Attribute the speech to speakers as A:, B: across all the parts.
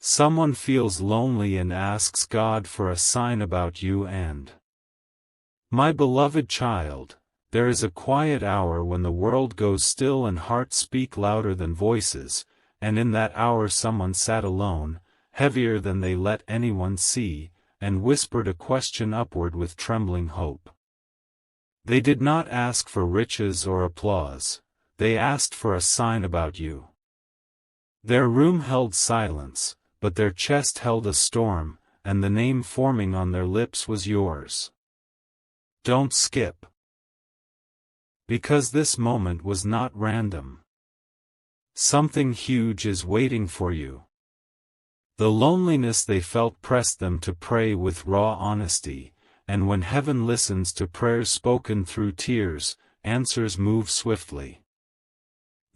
A: Someone feels lonely and asks God for a sign about you and my beloved child, there is a quiet hour when the world goes still and hearts speak louder than voices, and in that hour someone sat alone, heavier than they let anyone see, and whispered a question upward with trembling hope. They did not ask for riches or applause, they asked for a sign about you. Their room held silence, but their chest held a storm, and the name forming on their lips was yours. Don't skip. Because this moment was not random. Something huge is waiting for you. The loneliness they felt pressed them to pray with raw honesty, and when heaven listens to prayers spoken through tears, answers move swiftly.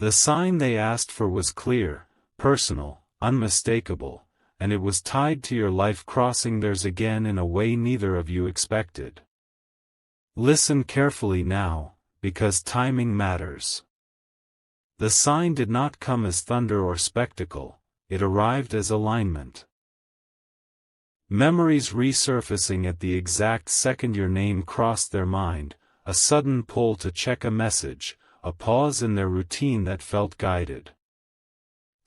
A: The sign they asked for was clear, personal, unmistakable, and it was tied to your life crossing theirs again in a way neither of you expected. Listen carefully now, because timing matters. The sign did not come as thunder or spectacle, it arrived as alignment. Memories resurfacing at the exact second your name crossed their mind, a sudden pull to check a message, a pause in their routine that felt guided.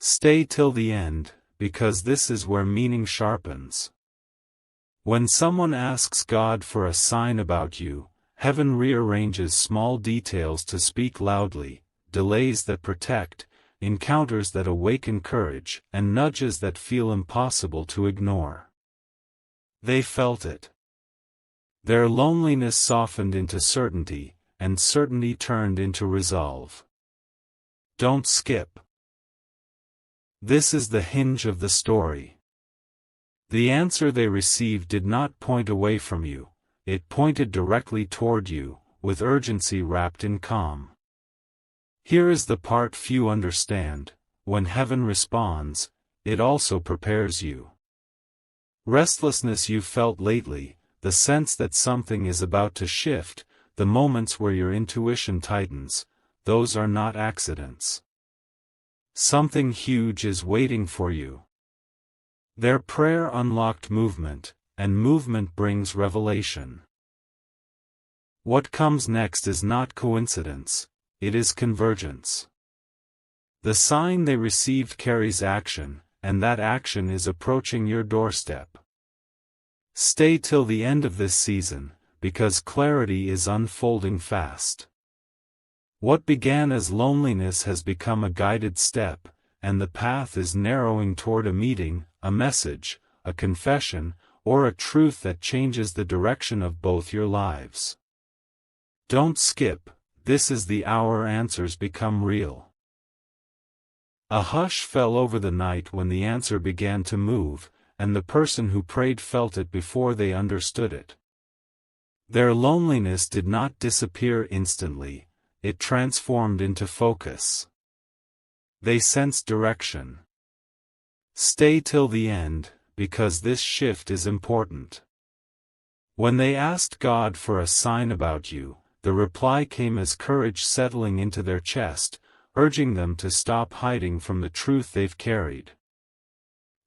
A: Stay till the end, because this is where meaning sharpens. When someone asks God for a sign about you, heaven rearranges small details to speak loudly, delays that protect, encounters that awaken courage, and nudges that feel impossible to ignore. They felt it. Their loneliness softened into certainty, and certainty turned into resolve. Don't skip. This is the hinge of the story. The answer they received did not point away from you, it pointed directly toward you, with urgency wrapped in calm. Here is the part few understand: when heaven responds, it also prepares you. Restlessness you felt lately, the sense that something is about to shift, the moments where your intuition tightens, those are not accidents. Something huge is waiting for you. Their prayer unlocked movement, and movement brings revelation. What comes next is not coincidence, it is convergence. The sign they received carries action, and that action is approaching your doorstep. Stay till the end of this season, because clarity is unfolding fast. What began as loneliness has become a guided step, and the path is narrowing toward a meeting, a message, a confession, or a truth that changes the direction of both your lives. Don't skip, this is the hour answers become real. A hush fell over the night when the answer began to move, and the person who prayed felt it before they understood it. Their loneliness did not disappear instantly, it transformed into focus. They sensed direction. Stay till the end, because this shift is important. When they asked God for a sign about you, the reply came as courage settling into their chest, urging them to stop hiding from the truth they've carried.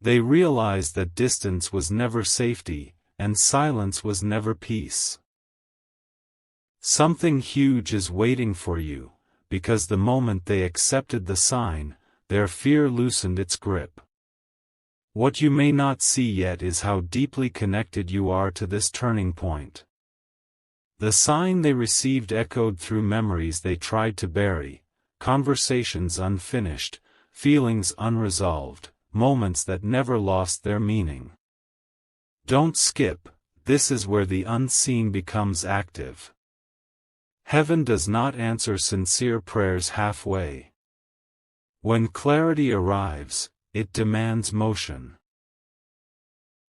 A: They realized that distance was never safety, and silence was never peace. Something huge is waiting for you, because the moment they accepted the sign, their fear loosened its grip. What you may not see yet is how deeply connected you are to this turning point. The sign they received echoed through memories they tried to bury, conversations unfinished, feelings unresolved, moments that never lost their meaning. Don't skip, this is where the unseen becomes active. Heaven does not answer sincere prayers halfway. When clarity arrives, it demands motion.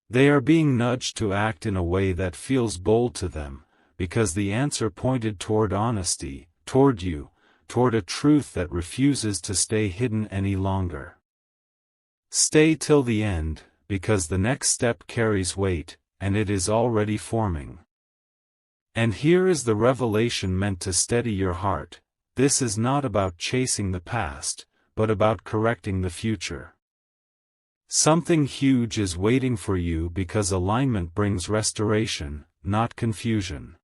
A: They are being nudged to act in a way that feels bold to them, because the answer pointed toward honesty, toward you, toward a truth that refuses to stay hidden any longer. Stay till the end, because the next step carries weight, and it is already forming. And here is the revelation meant to steady your heart: this is not about chasing the past, but about correcting the future. Something huge is waiting for you because alignment brings restoration, not confusion.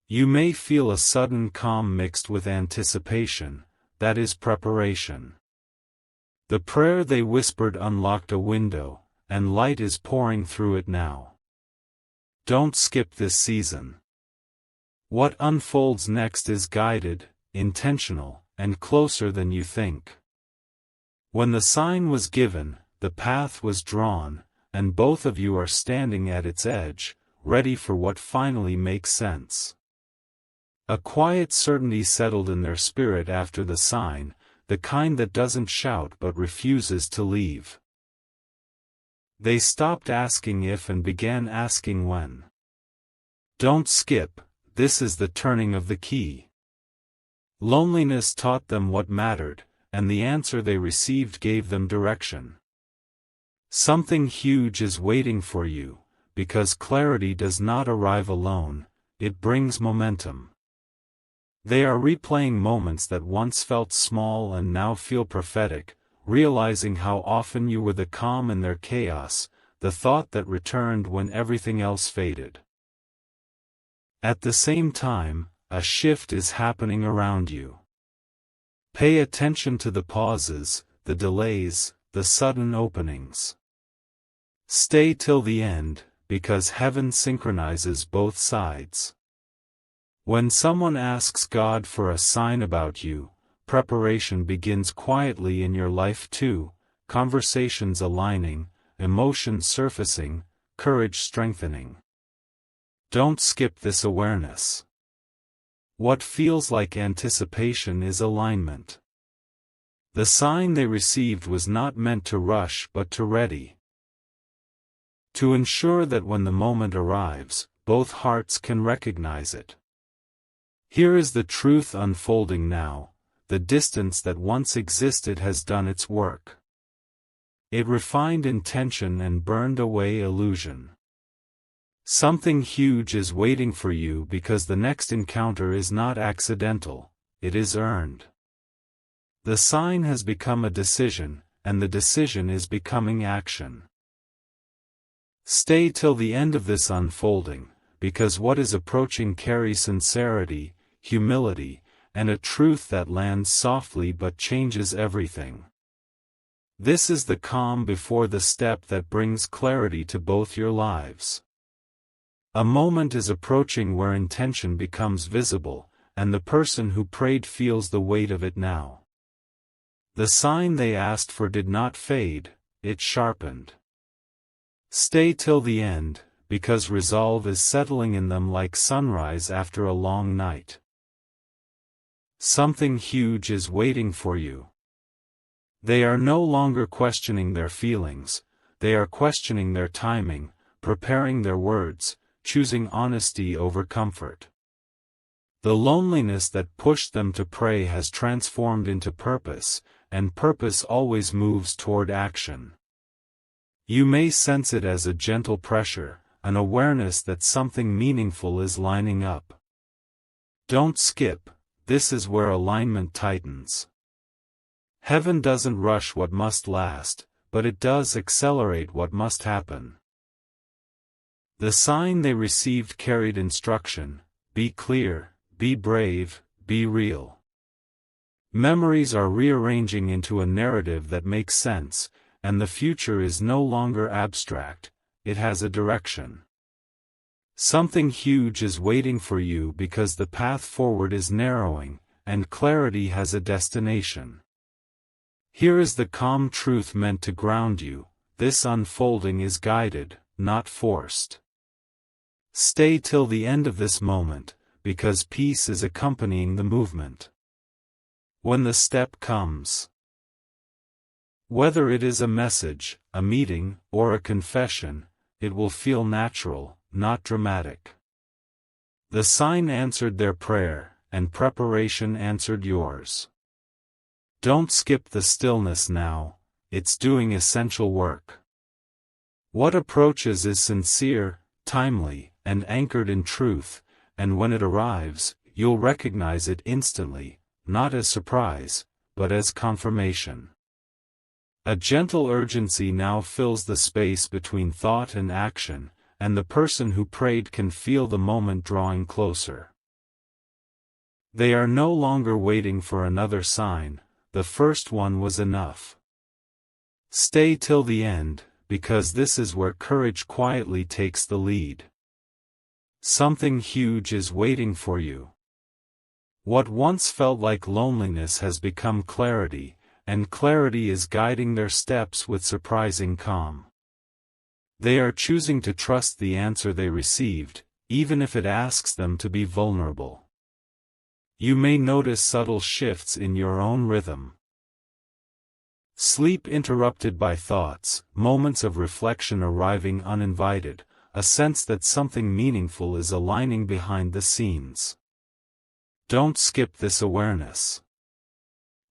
A: You may feel a sudden calm mixed with anticipation, that is preparation. The prayer they whispered unlocked a window, and light is pouring through it now. Don't skip this season. What unfolds next is guided, intentional, and closer than you think. When the sign was given, the path was drawn, and both of you are standing at its edge, ready for what finally makes sense. A quiet certainty settled in their spirit after the sign, the kind that doesn't shout but refuses to leave. They stopped asking if and began asking when. Don't skip, this is the turning of the key. Loneliness taught them what mattered, and the answer they received gave them direction. Something huge is waiting for you, because clarity does not arrive alone, it brings momentum. They are replaying moments that once felt small and now feel prophetic, realizing how often you were the calm in their chaos, the thought that returned when everything else faded. At the same time, a shift is happening around you. Pay attention to the pauses, the delays, the sudden openings. Stay till the end, because heaven synchronizes both sides. When someone asks God for a sign about you, preparation begins quietly in your life too, conversations aligning, emotions surfacing, courage strengthening. Don't skip this awareness. What feels like anticipation is alignment. The sign they received was not meant to rush but to ready. To ensure that when the moment arrives, both hearts can recognize it. Here is the truth unfolding now, the distance that once existed has done its work. It refined intention and burned away illusion. Something huge is waiting for you because the next encounter is not accidental, it is earned. The sign has become a decision, and the decision is becoming action. Stay till the end of this unfolding, because what is approaching carries sincerity, humility, and a truth that lands softly but changes everything. This is the calm before the step that brings clarity to both your lives. A moment is approaching where intention becomes visible, and the person who prayed feels the weight of it now. The sign they asked for did not fade, it sharpened. Stay till the end, because resolve is settling in them like sunrise after a long night. Something huge is waiting for you. They are no longer questioning their feelings, they are questioning their timing, preparing their words, choosing honesty over comfort. The loneliness that pushed them to pray has transformed into purpose, and purpose always moves toward action. You may sense it as a gentle pressure, an awareness that something meaningful is lining up. Don't skip, this is where alignment tightens. Heaven doesn't rush what must last, but it does accelerate what must happen. The sign they received carried instruction: be clear, be brave, be real. Memories are rearranging into a narrative that makes sense, and the future is no longer abstract, it has a direction. Something huge is waiting for you because the path forward is narrowing, and clarity has a destination. Here is the calm truth meant to ground you: this unfolding is guided, not forced. Stay till the end of this moment, because peace is accompanying the movement. When the step comes, whether it is a message, a meeting, or a confession, it will feel natural, not dramatic. The sign answered their prayer, and preparation answered yours. Don't skip the stillness now, it's doing essential work. What approaches is sincere, timely, and anchored in truth, and when it arrives, you'll recognize it instantly, not as surprise, but as confirmation. A gentle urgency now fills the space between thought and action, and the person who prayed can feel the moment drawing closer. They are no longer waiting for another sign, the first one was enough. Stay till the end, because this is where courage quietly takes the lead. Something huge is waiting for you. What once felt like loneliness has become clarity, and clarity is guiding their steps with surprising calm. They are choosing to trust the answer they received, even if it asks them to be vulnerable. You may notice subtle shifts in your own rhythm. Sleep interrupted by thoughts, moments of reflection arriving uninvited, a sense that something meaningful is aligning behind the scenes. Don't skip this awareness.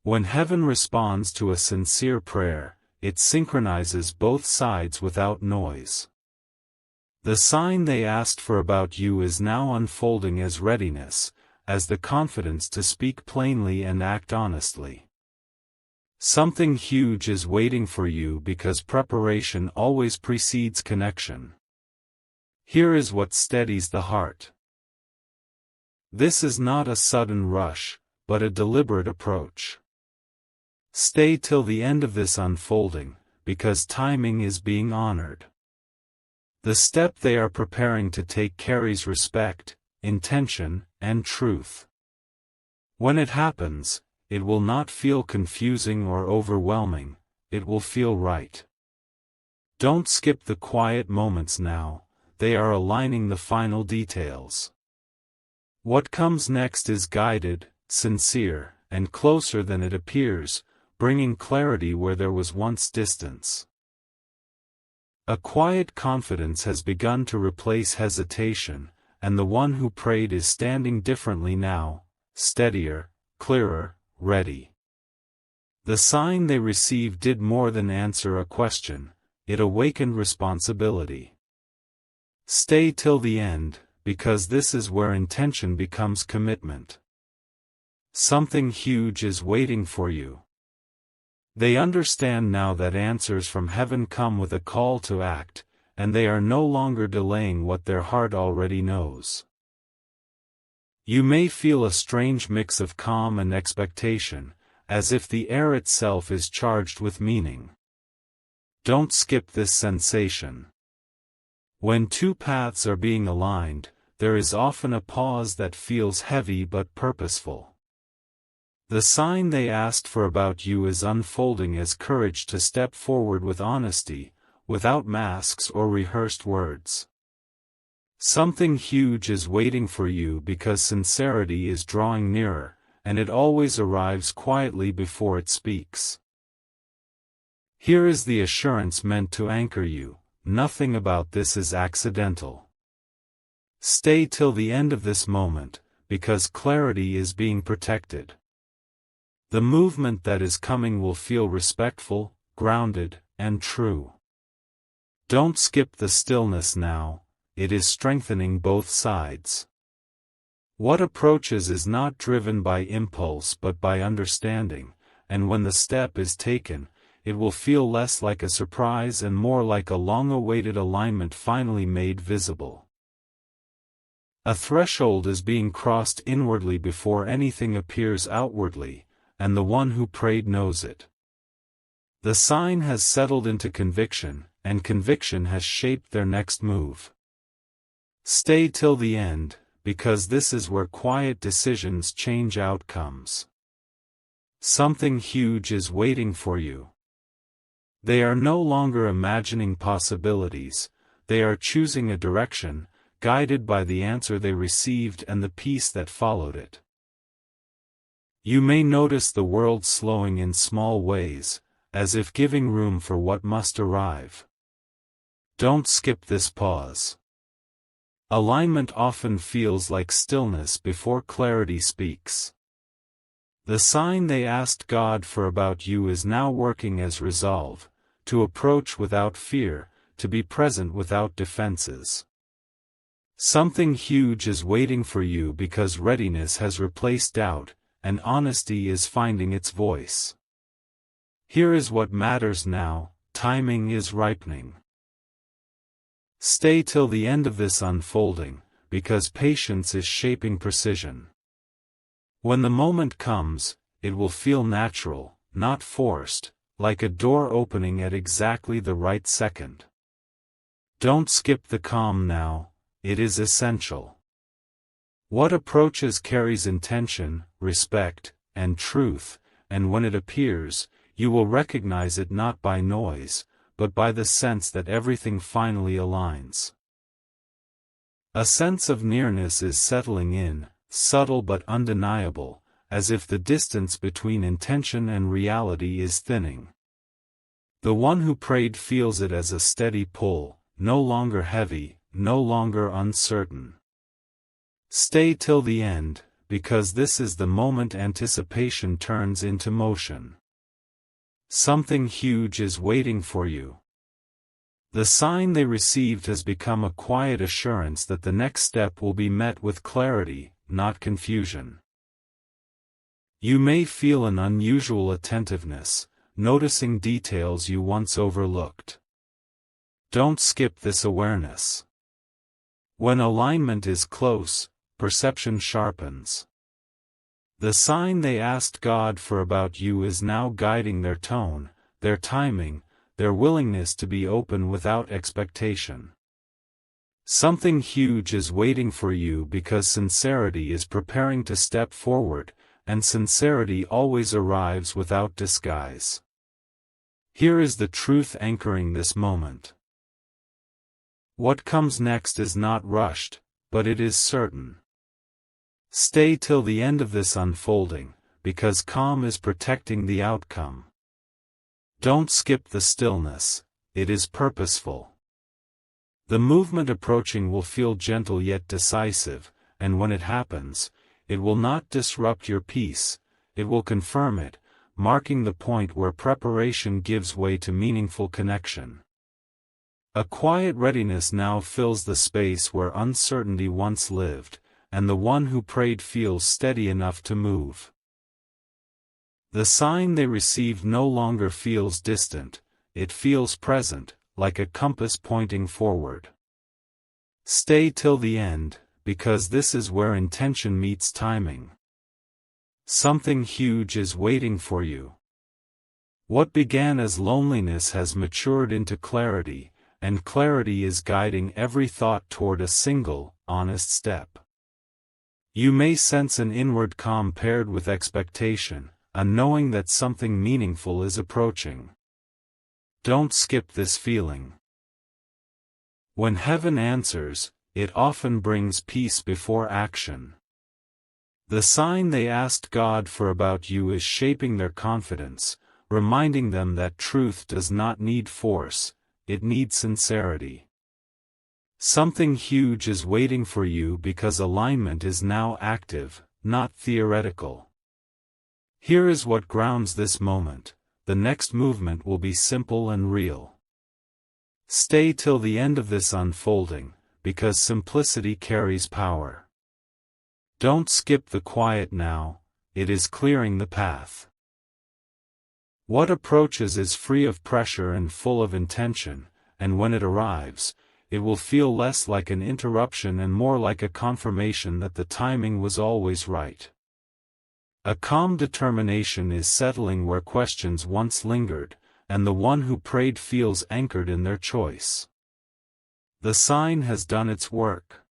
A: When heaven responds to a sincere prayer, it synchronizes both sides without noise. The sign they asked for about you is now unfolding as readiness, as the confidence to speak plainly and act honestly. Something huge is waiting for you because preparation always precedes connection. Here is what steadies the heart. This is not a sudden rush, but a deliberate approach. Stay till the end of this unfolding, because timing is being honored. The step they are preparing to take carries respect, intention, and truth. When it happens, it will not feel confusing or overwhelming, it will feel right. Don't skip the quiet moments now, they are aligning the final details. What comes next is guided, sincere, and closer than it appears, bringing clarity where there was once distance. A quiet confidence has begun to replace hesitation, and the one who prayed is standing differently now, steadier, clearer, ready. The sign they received did more than answer a question, it awakened responsibility. Stay till the end, because this is where intention becomes commitment. Something huge is waiting for you. They understand now that answers from heaven come with a call to act, and they are no longer delaying what their heart already knows. You may feel a strange mix of calm and expectation, as if the air itself is charged with meaning. Don't skip this sensation. When two paths are being aligned, there is often a pause that feels heavy but purposeful. The sign they asked for about you is unfolding as courage to step forward with honesty, without masks or rehearsed words. Something huge is waiting for you because sincerity is drawing nearer, and it always arrives quietly before it speaks. Here is the assurance meant to anchor you, nothing about this is accidental. Stay till the end of this moment, because clarity is being protected. The movement that is coming will feel respectful, grounded, and true. Don't skip the stillness now, it is strengthening both sides. What approaches is not driven by impulse but by understanding, and when the step is taken, it will feel less like a surprise and more like a long-awaited alignment finally made visible. A threshold is being crossed inwardly before anything appears outwardly, and the one who prayed knows it. The sign has settled into conviction, and conviction has shaped their next move. Stay till the end, because this is where quiet decisions change outcomes. Something huge is waiting for you. They are no longer imagining possibilities, they are choosing a direction, guided by the answer they received and the peace that followed it. You may notice the world slowing in small ways, as if giving room for what must arrive. Don't skip this pause. Alignment often feels like stillness before clarity speaks. The sign they asked God for about you is now working as resolve, to approach without fear, to be present without defenses. Something huge is waiting for you because readiness has replaced doubt, and honesty is finding its voice. Here is what matters now, timing is ripening. Stay till the end of this unfolding, because patience is shaping precision. When the moment comes, it will feel natural, not forced, like a door opening at exactly the right second. Don't skip the calm now, it is essential. What approaches carries intention, respect, and truth, and when it appears, you will recognize it not by noise, but by the sense that everything finally aligns. A sense of nearness is settling in, subtle but undeniable, as if the distance between intention and reality is thinning. The one who prayed feels it as a steady pull, no longer heavy, no longer uncertain. Stay till the end, because this is the moment anticipation turns into motion. Something huge is waiting for you. The sign they received has become a quiet assurance that the next step will be met with clarity, not confusion. You may feel an unusual attentiveness, noticing details you once overlooked. Don't skip this awareness. When alignment is close, perception sharpens. The sign they asked God for about you is now guiding their tone, their timing, their willingness to be open without expectation. Something huge is waiting for you because sincerity is preparing to step forward, and sincerity always arrives without disguise. Here is the truth anchoring this moment. What comes next is not rushed, but it is certain. Stay till the end of this unfolding, because calm is protecting the outcome. Don't skip the stillness, it is purposeful. The movement approaching will feel gentle yet decisive, and when it happens, it will not disrupt your peace, it will confirm it, marking the point where preparation gives way to meaningful connection. A quiet readiness now fills the space where uncertainty once lived, and the one who prayed feels steady enough to move. The sign they received no longer feels distant, it feels present, like a compass pointing forward. Stay till the end, because this is where intention meets timing. Something huge is waiting for you. What began as loneliness has matured into clarity, and clarity is guiding every thought toward a single, honest step. You may sense an inward calm paired with expectation, a knowing that something meaningful is approaching. Don't skip this feeling. When heaven answers, it often brings peace before action. The sign they asked God for about you is shaping their confidence, reminding them that truth does not need force, it needs sincerity. Something huge is waiting for you because alignment is now active, not theoretical. Here is what grounds this moment: the next movement will be simple and real. Stay till the end of this unfolding, because simplicity carries power. Don't skip the quiet now, it is clearing the path. What approaches is free of pressure and full of intention, and when it arrives, it will feel less like an interruption and more like a confirmation that the timing was always right. A calm determination is settling where questions once lingered, and the one who prayed feels anchored in their choice. The sign has done its work.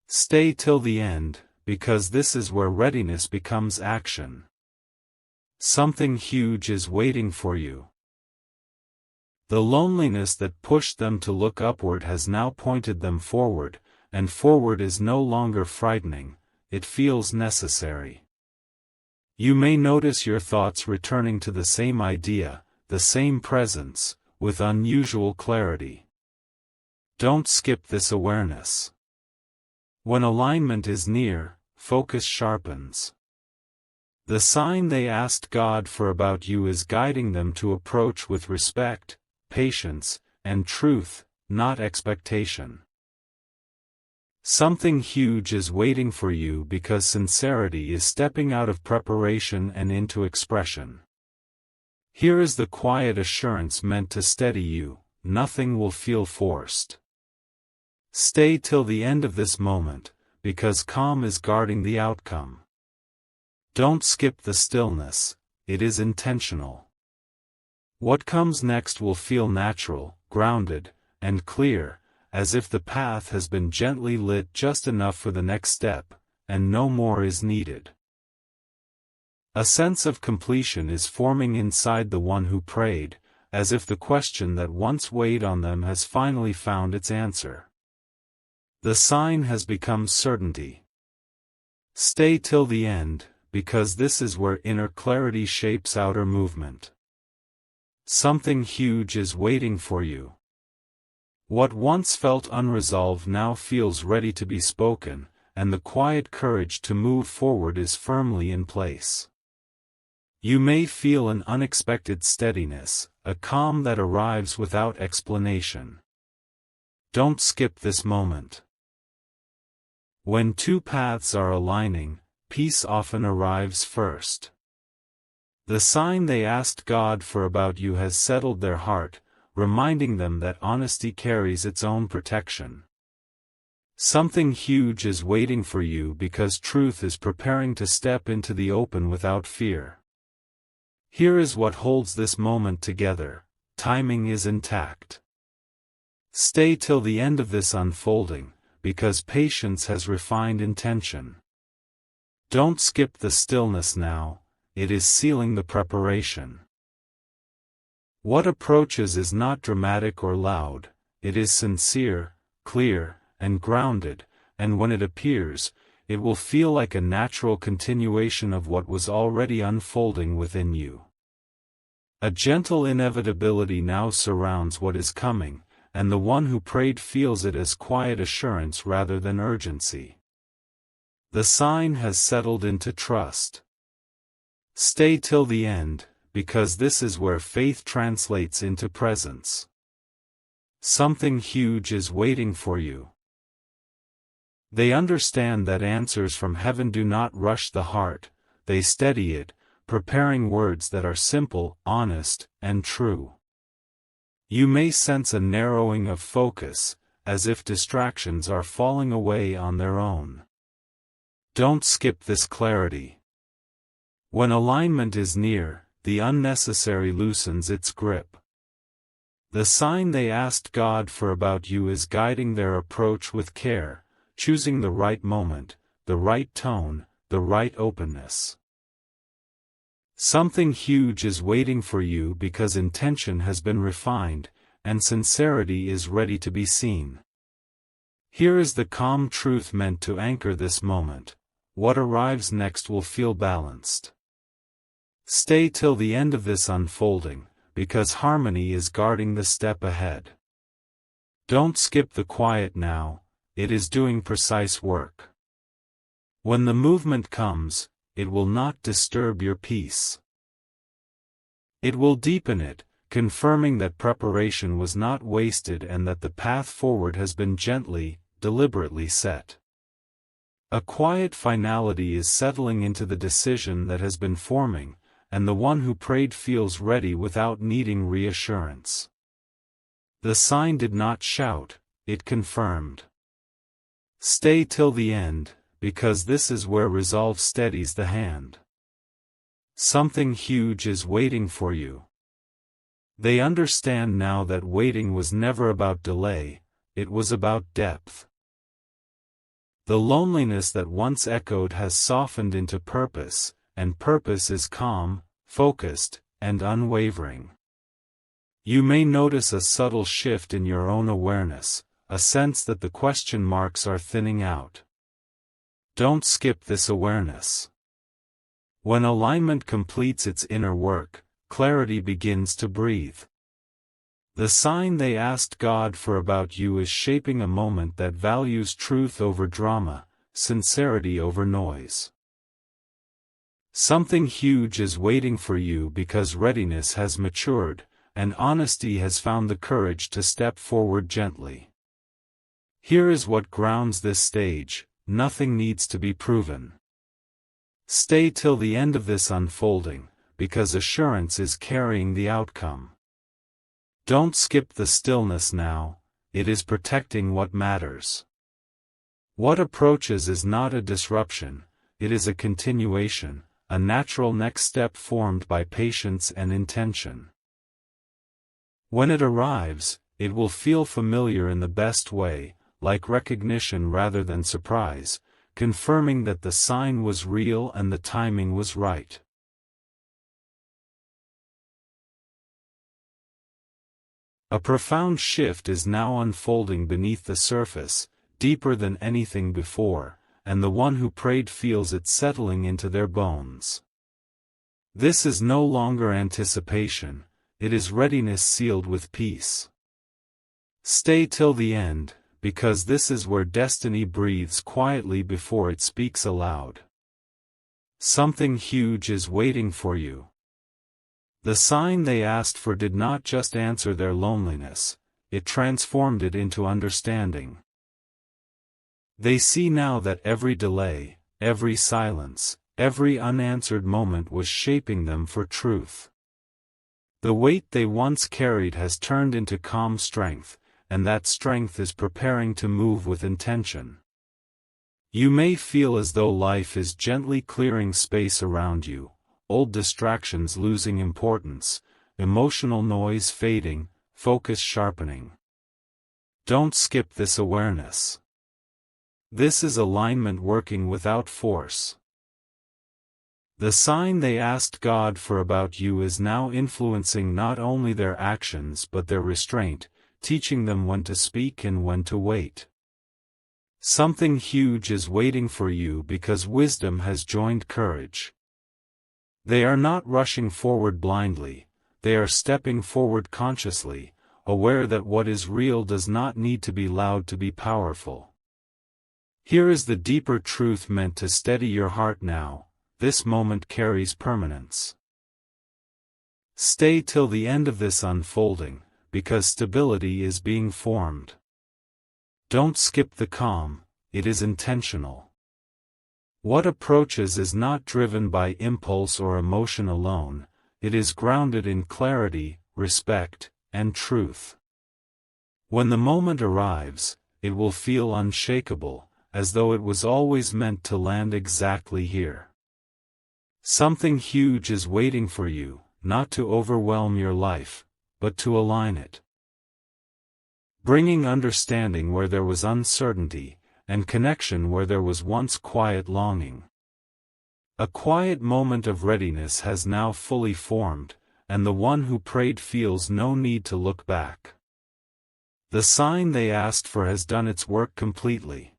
A: Stay till the end, because this is where readiness becomes action. Something huge is waiting for you. The loneliness that pushed them to look upward has now pointed them forward, and forward is no longer frightening, it feels necessary. You may notice your thoughts returning to the same idea, the same presence, with unusual clarity. Don't skip this awareness. When alignment is near, focus sharpens. The sign they asked God for about you is guiding them to approach with respect, patience, and truth, not expectation. Something huge is waiting for you because sincerity is stepping out of preparation and into expression. Here is the quiet assurance meant to steady you, nothing will feel forced. Stay till the end of this moment, because calm is guarding the outcome. Don't skip the stillness, it is intentional. What comes next will feel natural, grounded, and clear, as if the path has been gently lit just enough for the next step, and no more is needed. A sense of completion is forming inside the one who prayed, as if the question that once weighed on them has finally found its answer. The sign has become certainty. Stay till the end, because this is where inner clarity shapes outer movement. Something huge is waiting for you. What once felt unresolved now feels ready to be spoken, and the quiet courage to move forward is firmly in place. You may feel an unexpected steadiness, a calm that arrives without explanation. Don't skip this moment. When two paths are aligning, peace often arrives first. The sign they asked God for about you has settled their heart, reminding them that honesty carries its own protection. Something huge is waiting for you because truth is preparing to step into the open without fear. Here is what holds this moment together: timing is intact. Stay till the end of this unfolding, because patience has refined intention. Don't skip the stillness now, it is sealing the preparation. What approaches is not dramatic or loud, it is sincere, clear, and grounded, and when it appears, it will feel like a natural continuation of what was already unfolding within you. A gentle inevitability now surrounds what is coming, and the one who prayed feels it as quiet assurance rather than urgency. The sign has settled into trust. Stay till the end, because this is where faith translates into presence. Something huge is waiting for you. They understand that answers from heaven do not rush the heart, they steady it, preparing words that are simple, honest, and true. You may sense a narrowing of focus, as if distractions are falling away on their own. Don't skip this clarity. When alignment is near, the unnecessary loosens its grip. The sign they asked God for about you is guiding their approach with care, choosing the right moment, the right tone, the right openness. Something huge is waiting for you because intention has been refined, and sincerity is ready to be seen. Here is the calm truth meant to anchor this moment: what arrives next will feel balanced. Stay till the end of this unfolding, because harmony is guarding the step ahead. Don't skip the quiet now, it is doing precise work. When the movement comes, it will not disturb your peace. It will deepen it, confirming that preparation was not wasted and that the path forward has been gently, deliberately set. A quiet finality is settling into the decision that has been forming, and the one who prayed feels ready without needing reassurance. The sign did not shout, it confirmed. Stay till the end, because this is where resolve steadies the hand. Something huge is waiting for you. They understand now that waiting was never about delay, it was about depth. The loneliness that once echoed has softened into purpose, and purpose is calm, focused, and unwavering. You may notice a subtle shift in your own awareness, a sense that the question marks are thinning out. Don't skip this awareness. When alignment completes its inner work, clarity begins to breathe. The sign they asked God for about you is shaping a moment that values truth over drama, sincerity over noise. Something huge is waiting for you because readiness has matured, and honesty has found the courage to step forward gently. Here is what grounds this stage: nothing needs to be proven. Stay till the end of this unfolding, because assurance is carrying the outcome. Don't skip the stillness now, it is protecting what matters. What approaches is not a disruption, it is a continuation, a natural next step formed by patience and intention. When it arrives, it will feel familiar in the best way, like recognition rather than surprise, confirming that the sign was real and the timing was right. A profound shift is now unfolding beneath the surface, deeper than anything before, and the one who prayed feels it settling into their bones. This is no longer anticipation, it is readiness sealed with peace. Stay till the end, because this is where destiny breathes quietly before it speaks aloud. Something huge is waiting for you. The sign they asked for did not just answer their loneliness, it transformed it into understanding. They see now that every delay, every silence, every unanswered moment was shaping them for truth. The weight they once carried has turned into calm strength, and that strength is preparing to move with intention. You may feel as though life is gently clearing space around you, old distractions losing importance, emotional noise fading, focus sharpening. Don't skip this awareness. This is alignment working without force. The sign they asked God for about you is now influencing not only their actions but their restraint, teaching them when to speak and when to wait. Something huge is waiting for you because wisdom has joined courage. They are not rushing forward blindly, they are stepping forward consciously, aware that what is real does not need to be loud to be powerful. Here is the deeper truth meant to steady your heart now, this moment carries permanence. Stay till the end of this unfolding, because stability is being formed. Don't skip the calm, it is intentional. What approaches is not driven by impulse or emotion alone, it is grounded in clarity, respect, and truth. When the moment arrives, it will feel unshakable, as though it was always meant to land exactly here. Something huge is waiting for you, not to overwhelm your life, but to align it. Bringing understanding where there was uncertainty, and connection where there was once quiet longing. A quiet moment of readiness has now fully formed, and the one who prayed feels no need to look back. The sign they asked for has done its work completely.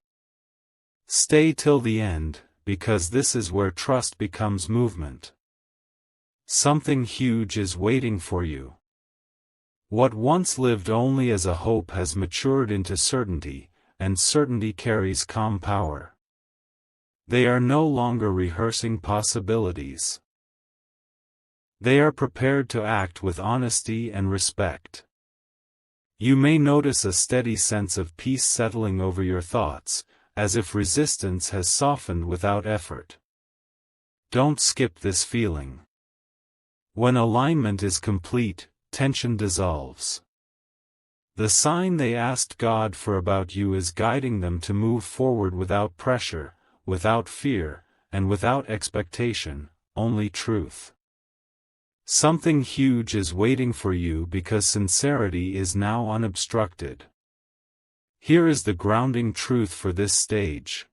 A: Stay till the end, because this is where trust becomes movement. Something huge is waiting for you. What once lived only as a hope has matured into certainty, and certainty carries calm power. They are no longer rehearsing possibilities. They are prepared to act with honesty and respect. You may notice a steady sense of peace settling over your thoughts, as if resistance has softened without effort. Don't skip this feeling. When alignment is complete, tension dissolves. The sign they asked God for about you is guiding them to move forward without pressure, without fear, and without expectation, only truth. Something huge is waiting for you because sincerity is now unobstructed. Here is the grounding truth for this stage.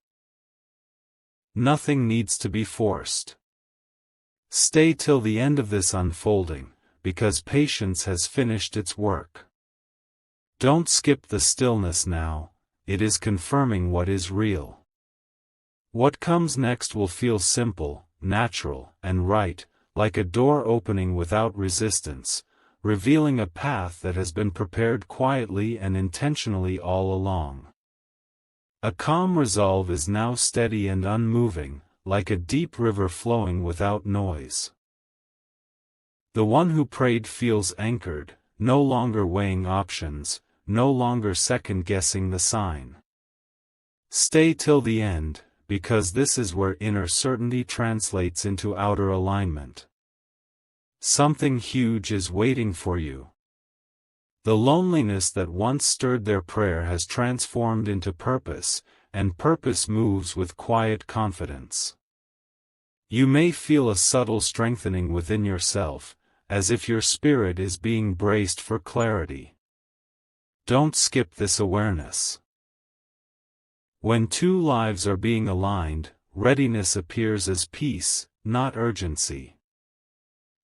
A: Nothing needs to be forced. Stay till the end of this unfolding, because patience has finished its work. Don't skip the stillness now, it is confirming what is real. What comes next will feel simple, natural, and right, like a door opening without resistance, revealing a path that has been prepared quietly and intentionally all along. A calm resolve is now steady and unmoving, like a deep river flowing without noise. The one who prayed feels anchored, no longer weighing options, no longer second-guessing the sign. Stay till the end, because this is where inner certainty translates into outer alignment. Something huge is waiting for you. The loneliness that once stirred their prayer has transformed into purpose, and purpose moves with quiet confidence. You may feel a subtle strengthening within yourself, as if your spirit is being braced for clarity. Don't skip this awareness. When two lives are being aligned, readiness appears as peace, not urgency.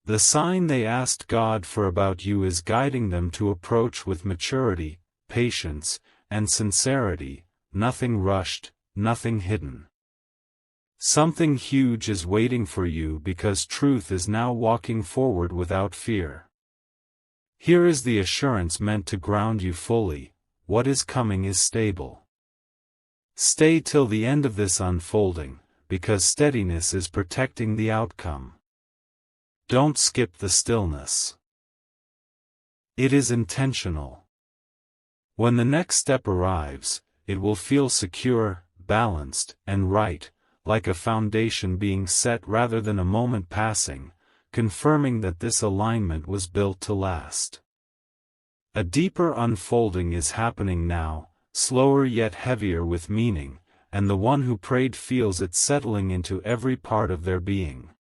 A: The sign they asked God for about you is guiding them to approach with maturity, patience, and sincerity, nothing rushed, nothing hidden. Something huge is waiting for you because truth is now walking forward without fear. Here is the assurance meant to ground you fully: what is coming is stable. Stay till the end of this unfolding, because steadiness is protecting the outcome. Don't skip the stillness. It is intentional. When the next step arrives, it will feel secure, balanced, and right, like a foundation being set rather than a moment passing, confirming that this alignment was built to last. A deeper unfolding is happening now, slower yet heavier with meaning, and the one who prayed feels it settling into every part of their being.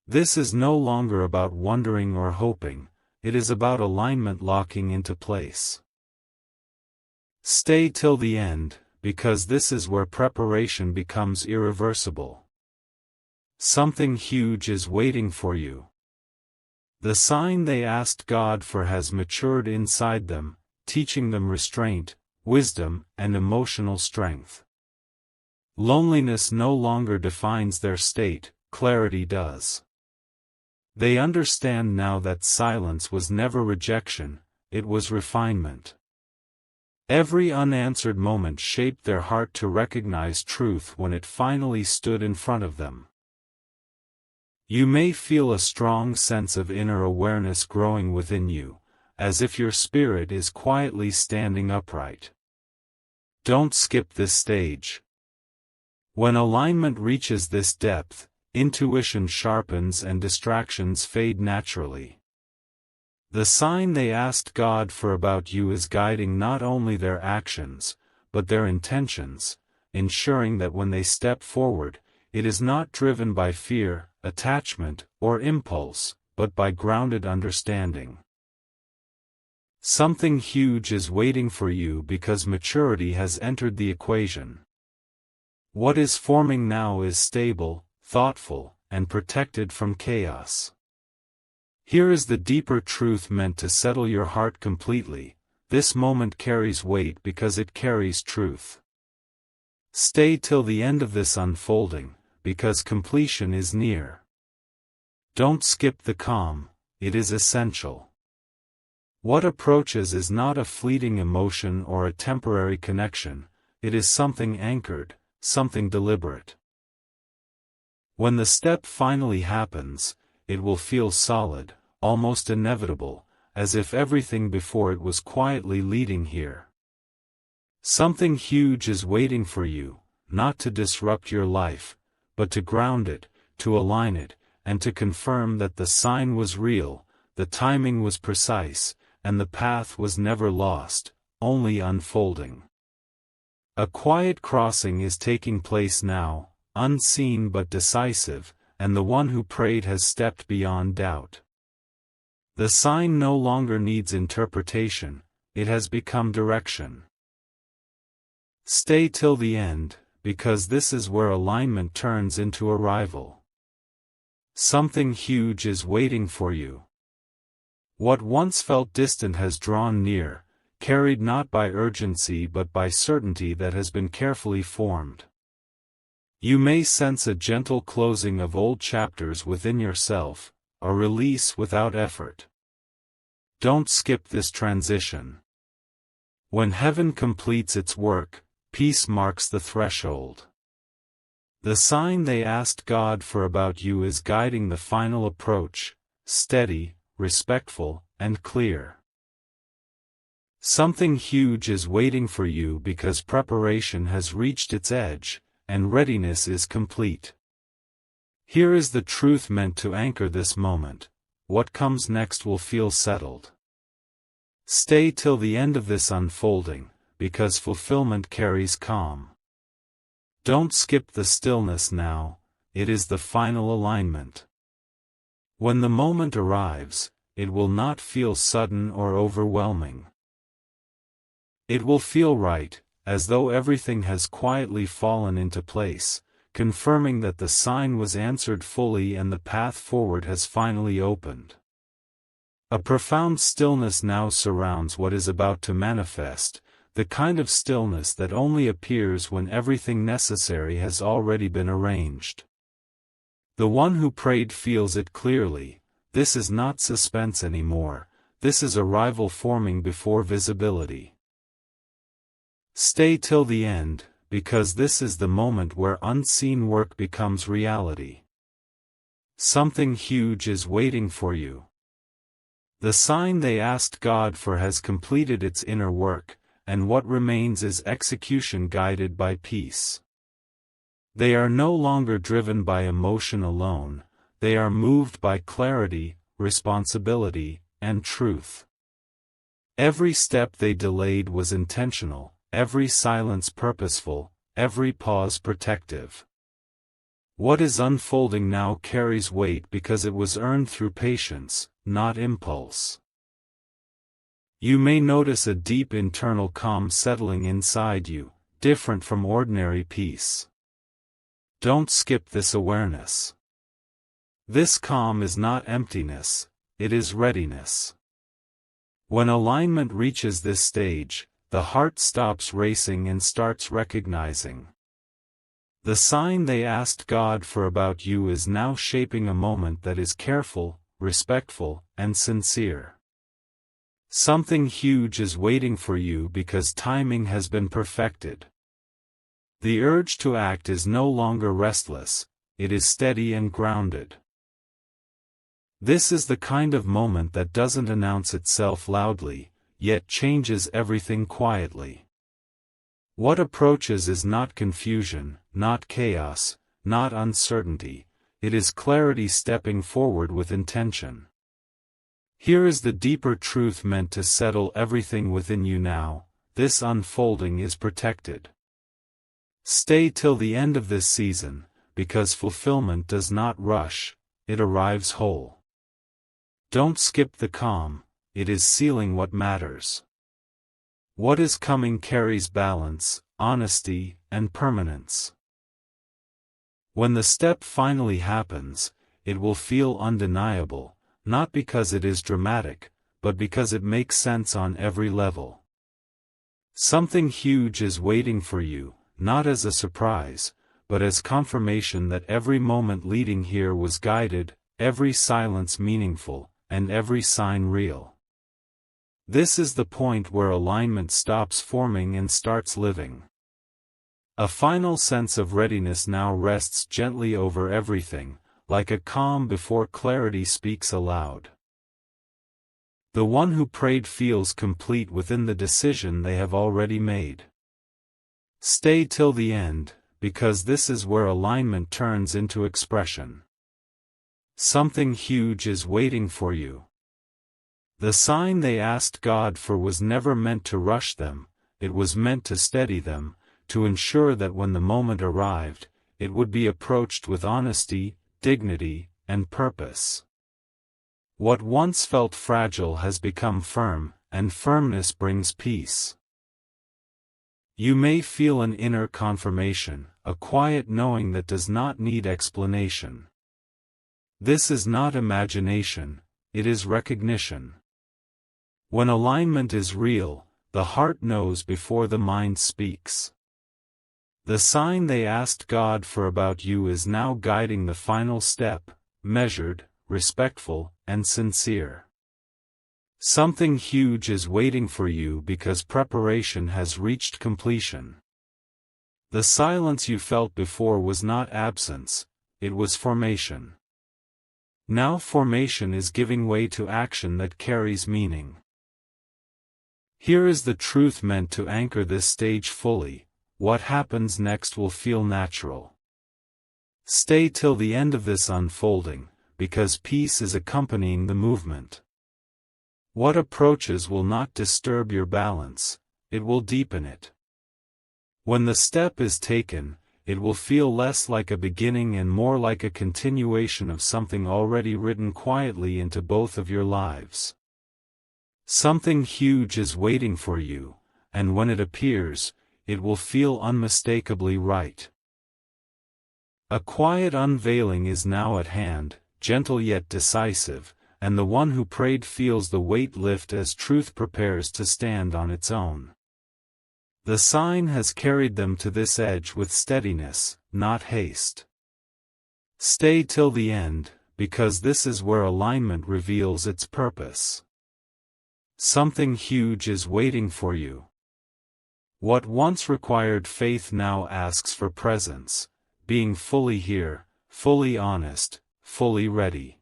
A: This is no longer about wondering or hoping, it is about alignment locking into place. Stay till the end, because this is where preparation becomes irreversible. Something huge is waiting for you. The sign they asked God for has matured inside them, teaching them restraint, wisdom, and emotional strength. Loneliness no longer defines their state, clarity does. They understand now that silence was never rejection, it was refinement. Every unanswered moment shaped their heart to recognize truth when it finally stood in front of them. You may feel a strong sense of inner awareness growing within you, as if your spirit is quietly standing upright. Don't skip this stage. When alignment reaches this depth, intuition sharpens and distractions fade naturally. The sign they asked God for about you is guiding not only their actions, but their intentions, ensuring that when they step forward, it is not driven by fear, attachment, or impulse, but by grounded understanding. Something huge is waiting for you because maturity has entered the equation. What is forming now is stable, thoughtful, and protected from chaos. Here is the deeper truth meant to settle your heart completely: this moment carries weight because it carries truth. Stay till the end of this unfolding, because completion is near. Don't skip the calm, it is essential. What approaches is not a fleeting emotion or a temporary connection, it is something anchored, something deliberate. When the step finally happens, it will feel solid, almost inevitable, as if everything before it was quietly leading here. Something huge is waiting for you, not to disrupt your life, but to ground it, to align it, and to confirm that the sign was real, the timing was precise, and the path was never lost, only unfolding. A quiet crossing is taking place now, unseen but decisive, and the one who prayed has stepped beyond doubt. The sign no longer needs interpretation, it has become direction. Stay till the end, because this is where alignment turns into arrival. Something huge is waiting for you. What once felt distant has drawn near, carried not by urgency but by certainty that has been carefully formed. You may sense a gentle closing of old chapters within yourself, a release without effort. Don't skip this transition. When heaven completes its work, peace marks the threshold. The sign they asked God for about you is guiding the final approach, steady, respectful, and clear. Something huge is waiting for you because preparation has reached its edge, and readiness is complete. Here is the truth meant to anchor this moment: what comes next will feel settled. Stay till the end of this unfolding, because fulfillment carries calm. Don't skip the stillness now, it is the final alignment. When the moment arrives, it will not feel sudden or overwhelming. It will feel right, as though everything has quietly fallen into place, confirming that the sign was answered fully and the path forward has finally opened. A profound stillness now surrounds what is about to manifest, the kind of stillness that only appears when everything necessary has already been arranged. The one who prayed feels it clearly. This is not suspense anymore, this is arrival forming before visibility. Stay till the end, because this is the moment where unseen work becomes reality. Something huge is waiting for you. The sign they asked God for has completed its inner work, and what remains is execution guided by peace. They are no longer driven by emotion alone, they are moved by clarity, responsibility, and truth. Every step they delayed was intentional, every silence purposeful, every pause protective. What is unfolding now carries weight because it was earned through patience, not impulse. You may notice a deep internal calm settling inside you, different from ordinary peace. Don't skip this awareness. This calm is not emptiness, it is readiness. When alignment reaches this stage, the heart stops racing and starts recognizing. The sign they asked God for about you is now shaping a moment that is careful, respectful, and sincere. Something huge is waiting for you because timing has been perfected. The urge to act is no longer restless, it is steady and grounded. This is the kind of moment that doesn't announce itself loudly, yet changes everything quietly. What approaches is not confusion, not chaos, not uncertainty, it is clarity stepping forward with intention. Here is the deeper truth meant to settle everything within you now, this unfolding is protected. Stay till the end of this season, because fulfillment does not rush, it arrives whole. Don't skip the calm, it is sealing what matters. What is coming carries balance, honesty, and permanence. When the step finally happens, it will feel undeniable, not because it is dramatic, but because it makes sense on every level. Something huge is waiting for you, not as a surprise, but as confirmation that every moment leading here was guided, every silence meaningful, and every sign real. This is the point where alignment stops forming and starts living. A final sense of readiness now rests gently over everything, like a calm before clarity speaks aloud. The one who prayed feels complete within the decision they have already made. Stay till the end, because this is where alignment turns into expression. Something huge is waiting for you. The sign they asked God for was never meant to rush them, it was meant to steady them, to ensure that when the moment arrived, it would be approached with honesty, dignity, and purpose. What once felt fragile has become firm, and firmness brings peace. You may feel an inner confirmation, a quiet knowing that does not need explanation. This is not imagination, it is recognition. When alignment is real, the heart knows before the mind speaks. The sign they asked God for about you is now guiding the final step, measured, respectful, and sincere. Something huge is waiting for you because preparation has reached completion. The silence you felt before was not absence, it was formation. Now formation is giving way to action that carries meaning. Here is the truth meant to anchor this stage fully: what happens next will feel natural. Stay till the end of this unfolding, because peace is accompanying the movement. What approaches will not disturb your balance, it will deepen it. When the step is taken, it will feel less like a beginning and more like a continuation of something already written quietly into both of your lives. Something huge is waiting for you, and when it appears, it will feel unmistakably right. A quiet unveiling is now at hand, gentle yet decisive, and the one who prayed feels the weight lift as truth prepares to stand on its own. The sign has carried them to this edge with steadiness, not haste. Stay till the end, because this is where alignment reveals its purpose. Something huge is waiting for you. What once required faith now asks for presence, being fully here, fully honest, fully ready.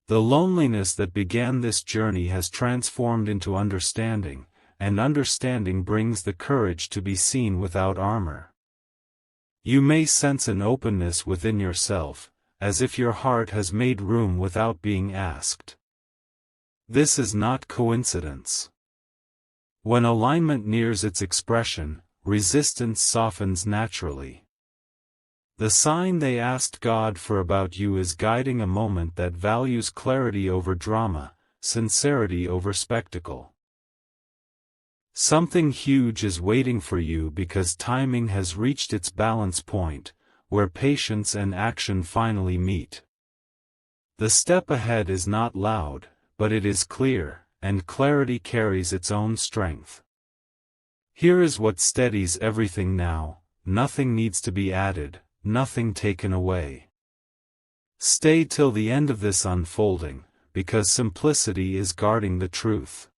A: The loneliness that began this journey has transformed into understanding, and understanding brings the courage to be seen without armor. You may sense an openness within yourself, as if your heart has made room without being asked. This is not coincidence. When alignment nears its expression, resistance softens naturally. The sign they asked God for about you is guiding a moment that values clarity over drama, sincerity over spectacle. Something huge is waiting for you because timing has reached its balance point, where patience and action finally meet. The step ahead is not loud, but it is clear, and clarity carries its own strength. Here is what steadies everything now: nothing needs to be added, nothing taken away. Stay till the end of this unfolding, because simplicity is guarding the truth.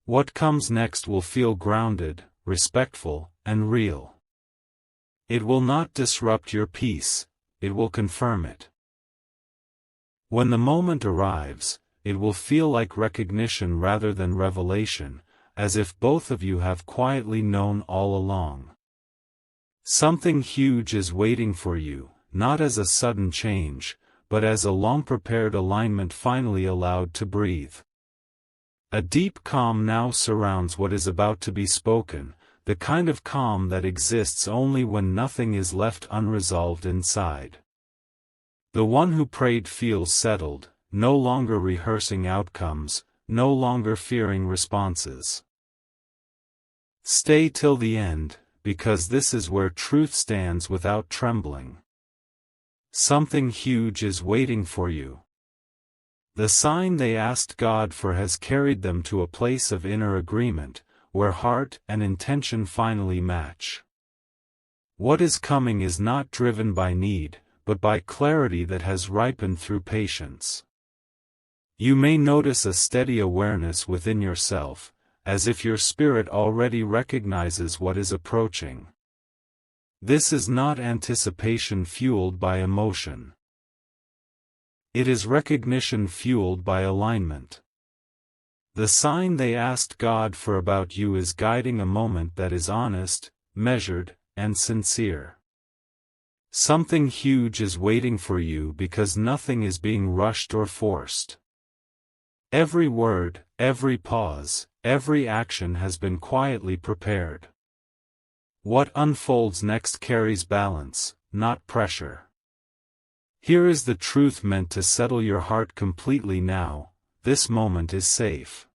A: What comes next will feel grounded, respectful, and real. It will not disrupt your peace, it will confirm it. When the moment arrives, it will feel like recognition rather than revelation, as if both of you have quietly known all along. Something huge is waiting for you, not as a sudden change, but as a long-prepared alignment finally allowed to breathe. A deep calm now surrounds what is about to be spoken, the kind of calm that exists only when nothing is left unresolved inside. The one who prayed feels settled, no longer rehearsing outcomes, no longer fearing responses. Stay till the end, because this is where truth stands without trembling. Something huge is waiting for you. The sign they asked God for has carried them to a place of inner agreement, where heart and intention finally match. What is coming is not driven by need, but by clarity that has ripened through patience. You may notice a steady awareness within yourself, as if your spirit already recognizes what is approaching. This is not anticipation fueled by emotion. It is recognition fueled by alignment. The sign they asked God for about you is guiding a moment that is honest, measured, and sincere. Something huge is waiting for you because nothing is being rushed or forced. Every word, every pause, every action has been quietly prepared. What unfolds next carries balance, not pressure. Here is the truth meant to settle your heart completely now: this moment is safe.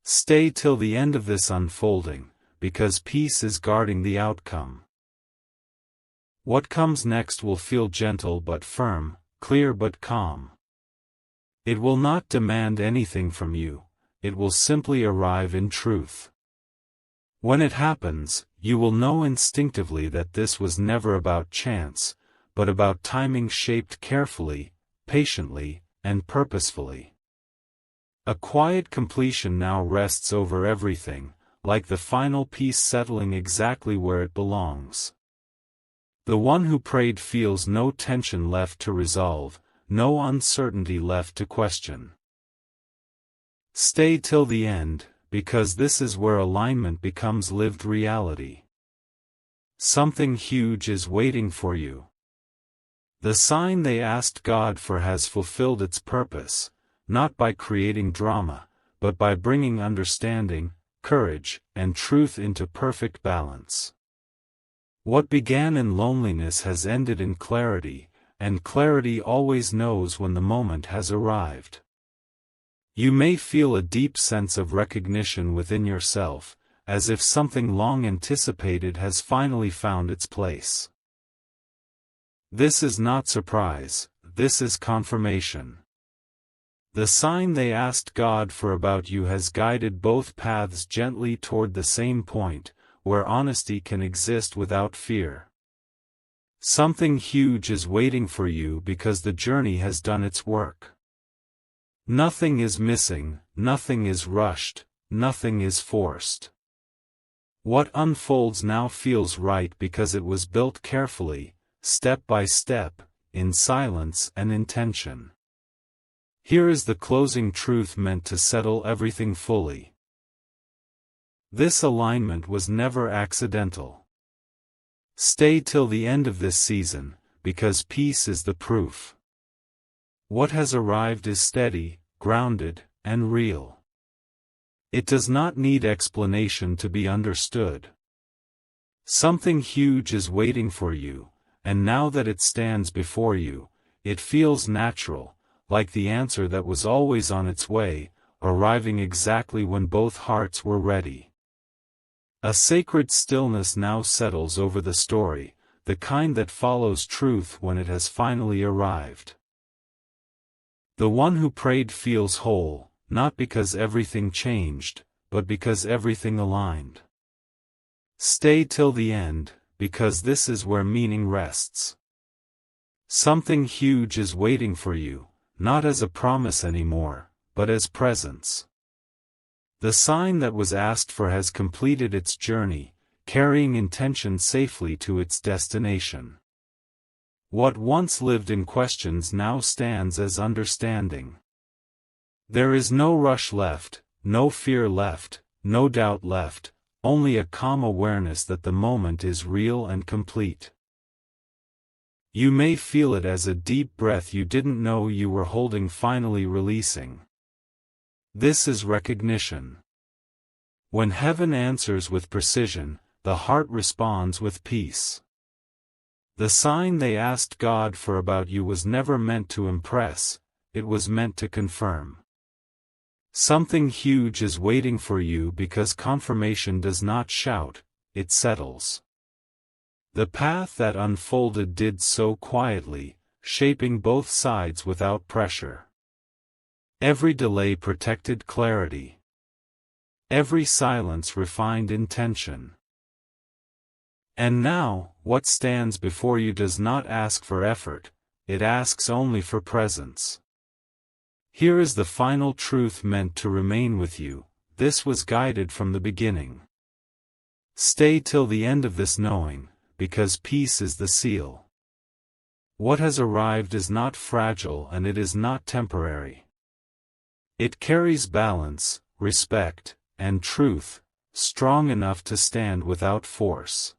A: Stay till the end of this unfolding, because peace is guarding the outcome. What comes next will feel gentle but firm, clear but calm. It will not demand anything from you, it will simply arrive in truth. When it happens, you will know instinctively that this was never about chance, but about timing shaped carefully, patiently, and purposefully. A quiet completion now rests over everything, like the final piece settling exactly where it belongs. The one who prayed feels no tension left to resolve, no uncertainty left to question. Stay till the end, because this is where alignment becomes lived reality. Something huge is waiting for you. The sign they asked God for has fulfilled its purpose, not by creating drama, but by bringing understanding, courage, and truth into perfect balance. What began in loneliness has ended in clarity, and clarity always knows when the moment has arrived. You may feel a deep sense of recognition within yourself, as if something long anticipated has finally found its place. This is not surprise, this is confirmation. The sign they asked God for about you has guided both paths gently toward the same point, where honesty can exist without fear. Something huge is waiting for you because the journey has done its work. Nothing is missing, nothing is rushed, nothing is forced. What unfolds now feels right because it was built carefully, step by step, in silence and intention. Here is the closing truth meant to settle everything fully. This alignment was never accidental. Stay till the end of this season, because peace is the proof. What has arrived is steady, grounded, and real. It does not need explanation to be understood. Something huge is waiting for you, and now that it stands before you, it feels natural, like the answer that was always on its way, arriving exactly when both hearts were ready. A sacred stillness now settles over the story, the kind that follows truth when it has finally arrived. The one who prayed feels whole, not because everything changed, but because everything aligned. Stay till the end, because this is where meaning rests. Something huge is waiting for you, not as a promise anymore, but as presence. The sign that was asked for has completed its journey, carrying intention safely to its destination. What once lived in questions now stands as understanding. There is no rush left, no fear left, no doubt left, only a calm awareness that the moment is real and complete. You may feel it as a deep breath you didn't know you were holding finally releasing. This is recognition. When heaven answers with precision, the heart responds with peace. The sign they asked God for about you was never meant to impress, it was meant to confirm. Something huge is waiting for you because confirmation does not shout, it settles. The path that unfolded did so quietly, shaping both sides without pressure. Every delay protected clarity. Every silence refined intention. And now, what stands before you does not ask for effort, it asks only for presence. Here is the final truth meant to remain with you, this was guided from the beginning. Stay till the end of this knowing, because peace is the seal. What has arrived is not fragile and it is not temporary. It carries balance, respect, and truth, strong enough to stand without force.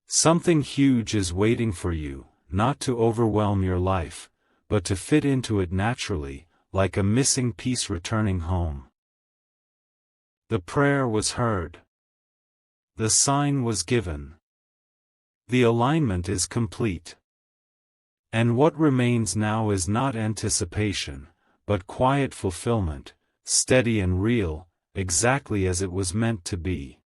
A: Something huge is waiting for you, not to overwhelm your life, but to fit into it naturally, like a missing piece returning home. The prayer was heard. The sign was given. The alignment is complete. And what remains now is not anticipation, but quiet fulfillment, steady and real, exactly as it was meant to be.